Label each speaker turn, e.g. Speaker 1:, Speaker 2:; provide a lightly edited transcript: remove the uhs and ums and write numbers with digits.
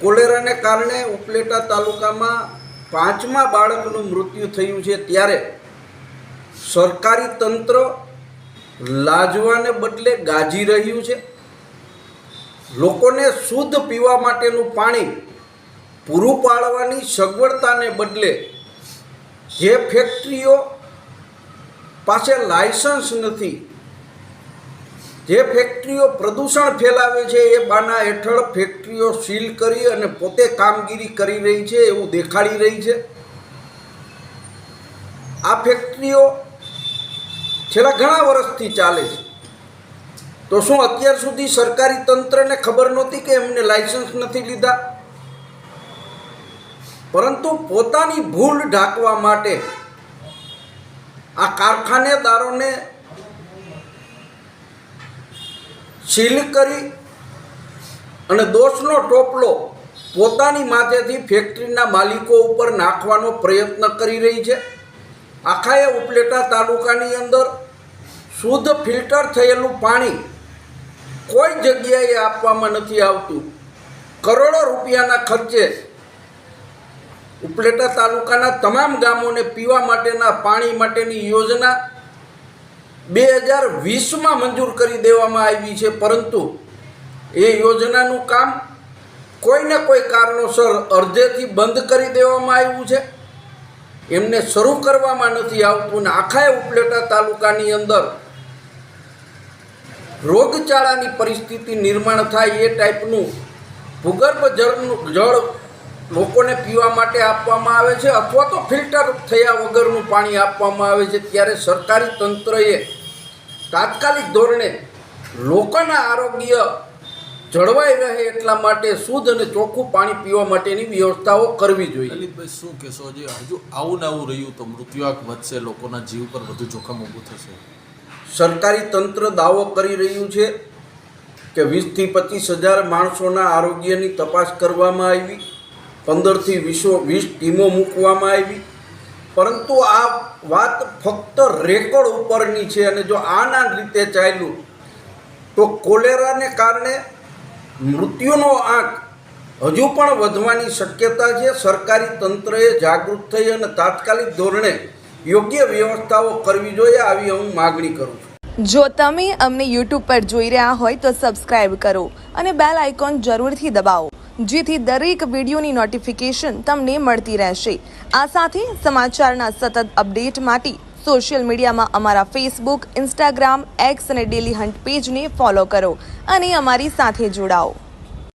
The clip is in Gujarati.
Speaker 1: કોલેરાને કારણે ઉપલેટા તાલુકામાં 5મા બાળકનું મૃત્યુ થયું છે, ત્યારે સરકારી તંત્ર લાજવાને બદલે ગાજી રહ્યું છે। લોકોને શુદ્ધ પીવા માટેનું પાણી પૂરું પાડવાની સગવડતાને બદલે જે ફેક્ટરીઓ પાસે લાયસન્સ નથી, જે ફેક્ટરીઓ પ્રદૂષણ ફેલાવે છે, એ બાના હેઠળ ફેક્ટરીઓ સીલ કરી અને પોતે કામગીરી કરી રહી છે એવું દેખાડી રહી છે। આ ફેક્ટરીઓ છેલ્લા ઘણા વર્ષથી ચાલે છે, તો શું અત્યાર સુધી સરકારી તંત્રને ખબર નહોતી કે એમને લાયસન્સ નથી લીધા? પરંતુ પોતાની ભૂલ ઢાંકવા માટે આ કારખાનેદારોને સીલ કરી અને દોષનો ટોપલો પોતાની માથેથી ફેક્ટરીના માલિકો ઉપર નાખવાનો પ્રયત્ન કરી રહી છે। આખા એ ઉપલેટા તાલુકાની અંદર શુદ્ધ ફિલ્ટર થયેલું પાણી કોઈ જગ્યાએ આપવામાં નથી આવતું। કરોડો રૂપિયાના ખર્ચે ઉપલેટા તાલુકાના તમામ ગામોને પીવા માટેના પાણી માટેની યોજના 2020માં મંજૂર કરી દેવામાં આવી છે, પરંતુ એ યોજનાનું કામ કોઈને કોઈ કારણોસર અડધેથી બંધ કરી દેવામાં આવ્યું છે। એમને શરૂ કરવામાં નથી આવતું ને આખા ઉપલેટા તાલુકાની અંદર રોગચાળાની પરિસ્થિતિ નિર્માણ થાય એ ટાઈપનું ભૂગર્ભ જળ લોકોને પીવા માટે આપવામાં આવે છે, અથવા તો ફિલ્ટર થયા વગરનું પાણી આપવામાં આવે છે। ત્યારે સરકારી તંત્રએ તાત્કાલિક ધોરણે લોકોના આરોગ્ય જળવાઈ રહે એટલા માટે શુદ્ધ અને ચોખ્ખું પાણી પીવા માટેની વ્યવસ્થાઓ કરવી જોઈએ।
Speaker 2: લલિતભાઈ, શું કહેશો? જે હજુ આવું ને આવું રહ્યું તો મૃત્યુઆંક વધશે, લોકોના જીવ પર વધુ જોખમ ઊભું થશે।
Speaker 1: સરકારી તંત્ર દાવો કરી રહ્યું છે કે 20થી 25 હજાર માણસોના આરોગ્યની તપાસ કરવામાં આવી, 15થી 20 ટીમો મૂકવામાં આવી, પરંતુ આ વાત ફક્ત રેકોર્ડ ઉપરની છે। અને જો આના રીતે ચાલ્યું તો કોલેરાને કારણે મૃત્યુનો આંક હજુ પણ વધવાની શક્યતા છે। સરકારી તંત્રએ જાગૃત થઈ અને તાત્કાલિક ધોરણે યોગ્ય વ્યવસ્થાઓ કરવી જોઈએ, આવી હું માગણી કરું છું।
Speaker 3: જો તમે અમને YouTube પર જોઈ રહ્યા હોય તો સબસ્ક્રાઇબ કરો અને બેલ આઇકોન જરૂરથી દબાવો, જેથી દરેક વિડીયોની નોટિફિકેશન તમને મળતી રહેશે। આ સાથે સમાચારના સતત અપડેટ માટે સોશિયલ મીડિયામાં અમારા Facebook, Instagram, X અને ડેલી હન્ટ પેજને ફોલો કરો અને અમારી સાથે જોડાઓ।